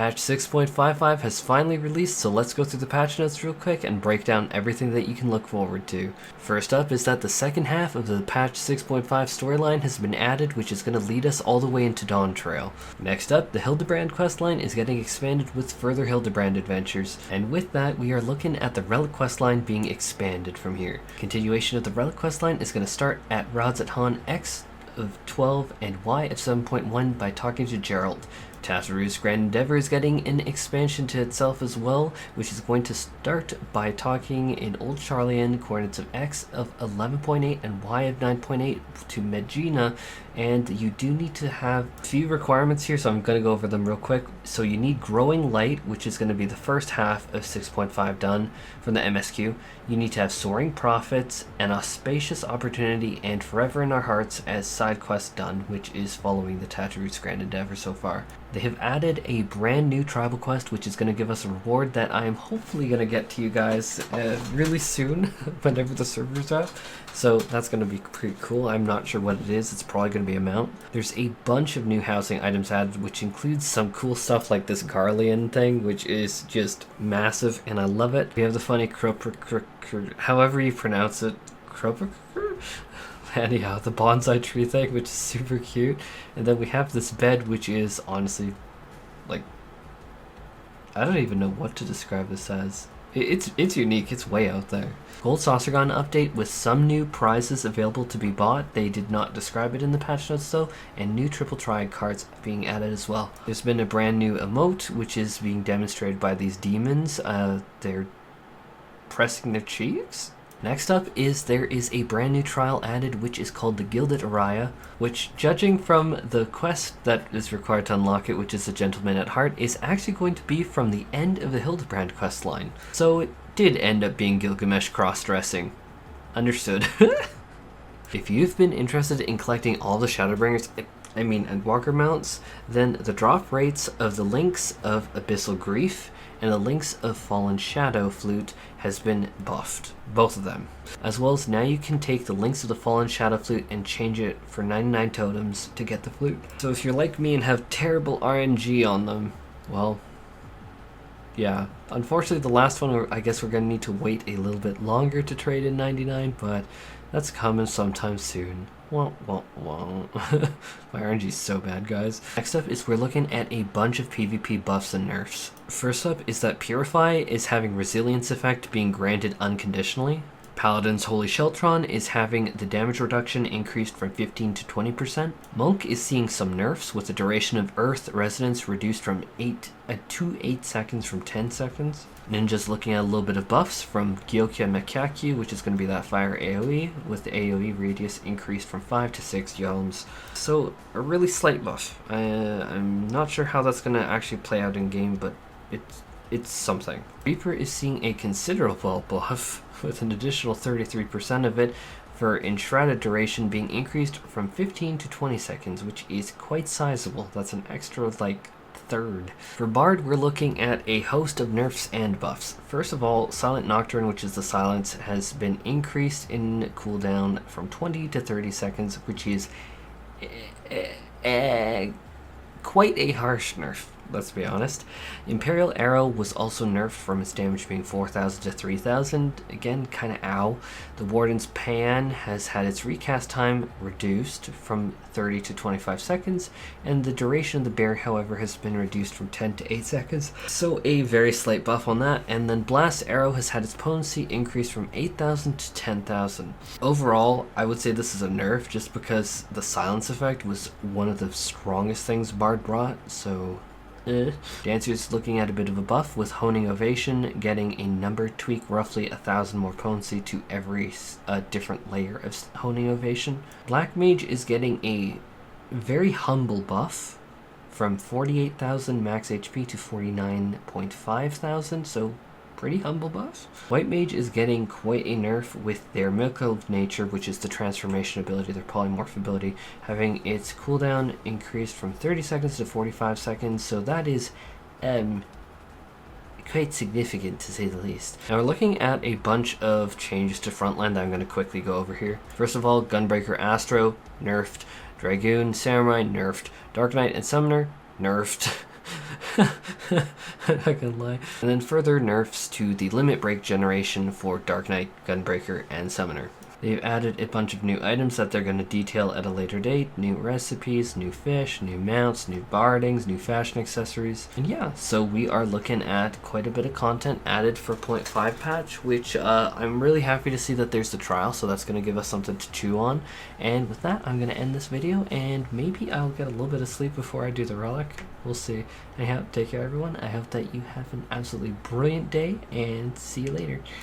Patch 6.55 has finally released, so let's go through the patch notes real quick and break down everything that you can look forward to. First up is that the second half of the Patch 6.5 storyline has been added, which is going to lead us all the way into Dawntrail. Next up, the Hildibrand questline is getting expanded with further Hildibrand adventures, and with that we are looking at the Relic questline being expanded from here. Continuation of the Relic questline is going to start at Rods at Han X of 12 and Y of 7.1 by talking to Gerald. Tataru's Grand Endeavor is getting an expansion to itself as well, which is going to start by talking in Old Charlian coordinates of X of 11.8 and Y of 9.8 to Medina, and you do need to have a few requirements here, so I'm going to go over them real quick. So you need Growing Light, which is going to be the first half of 6.5 done from the MSQ. You need to have Soaring Profits, An Auspicious Opportunity, and Forever in Our Hearts as side quests done, which is following the Tataru's Grand Endeavor so far. They have added a brand new tribal quest, which is going to give us a reward that I am hopefully going to get to you guys really soon, whenever the server's up. So that's going to be pretty cool. I'm not sure what it is. It's probably going to be a mount. There's a bunch of new housing items added, which includes some cool stuff like this Garlean thing, which is just massive, and I love it. We have the funny however you pronounce it, anyhow, the bonsai tree thing, which is super cute. And then we have this bed, which is honestly, like, I don't even know what to describe this as. It's unique. It's way out there. Gold Saucergon update with some new prizes available to be bought. They did not describe it in the patch notes though, and new triple triad cards being added as well. There's been a brand new emote, which is being demonstrated by these demons. They're pressing their cheeks. Next up is there is a brand new trial added, which is called the Gilded Araya, which, judging from the quest that is required to unlock it, which is the Gentleman at Heart, is actually going to be from the end of the Hildibrand questline. So it did end up being Gilgamesh cross-dressing. Understood. If you've been interested in collecting all the Shadowbringers, and Walker mounts, then the drop rates of the links of Abyssal Grief and the links of Fallen Shadow Flute has been buffed, both of them. As well as now you can take the links of the Fallen Shadow Flute and change it for 99 totems to get the flute. So if you're like me and have terrible RNG on them, well, yeah. Unfortunately the last one, I guess we're going to need to wait a little bit longer to trade in 99, but that's coming sometime soon. Wah, wah, wah. My RNG is so bad, guys. Next up is we're looking at a bunch of PvP buffs and nerfs. First up is that Purify is having Resilience effect being granted unconditionally. Paladin's Holy Sheltron is having the damage reduction increased from 15 to 20%. Monk is seeing some nerfs with the duration of Earth Resonance reduced from 8 seconds from 10 seconds. Ninja's looking at a little bit of buffs from Gyokya Mekaki, which is going to be that fire AoE, with the AoE radius increased from 5 to 6 yalms. So a really slight buff. I'm not sure how that's going to actually play out in game, but it's something. Reaper is seeing a considerable buff, with an additional 33% of it for enshrouded duration being increased from 15 to 20 seconds, which is quite sizable. That's an extra, like, third. For Bard, we're looking at a host of nerfs and buffs. First of all, Silent Nocturne, which is the silence, has been increased in cooldown from 20 to 30 seconds, which is quite a harsh nerf, let's be honest. Imperial Arrow was also nerfed from its damage being 4,000 to 3,000. Again, kind of ow. The Warden's Pan has had its recast time reduced from 30 to 25 seconds, and the duration of the bear, however, has been reduced from 10 to 8 seconds. So a very slight buff on that. And then Blast Arrow has had its potency increased from 8,000 to 10,000. Overall, I would say this is a nerf just because the silence effect was one of the strongest things Bard brought, so Dancer's looking at a bit of a buff, with Honing Ovation getting a number tweak, roughly 1,000 more potency to every different layer of Honing Ovation. Black Mage is getting a very humble buff from 48,000 max HP to 49.5 thousand, so pretty humble buff. White Mage is getting quite a nerf with their Milk of Nature, which is the transformation ability, their polymorph ability, having its cooldown increased from 30 seconds to 45 seconds, so that is quite significant to say the least. Now we're looking at a bunch of changes to Frontline that I'm going to quickly go over here. First of all, Gunbreaker Astro, nerfed. Dragoon Samurai, nerfed. Dark Knight and Summoner, nerfed. I'm not gonna lie. And then further nerfs to the limit break generation for Dark Knight, Gunbreaker, and Summoner. They've added a bunch of new items that they're going to detail at a later date, new recipes, new fish, new mounts, new bardings, new fashion accessories. And yeah, so we are looking at quite a bit of content added for 0.5 patch, which I'm really happy to see that there's the trial, so that's going to give us something to chew on. And with that, I'm going to end this video, and maybe I'll get a little bit of sleep before I do the relic. We'll see. Anyhow, take care everyone. I hope that you have an absolutely brilliant day, and see you later.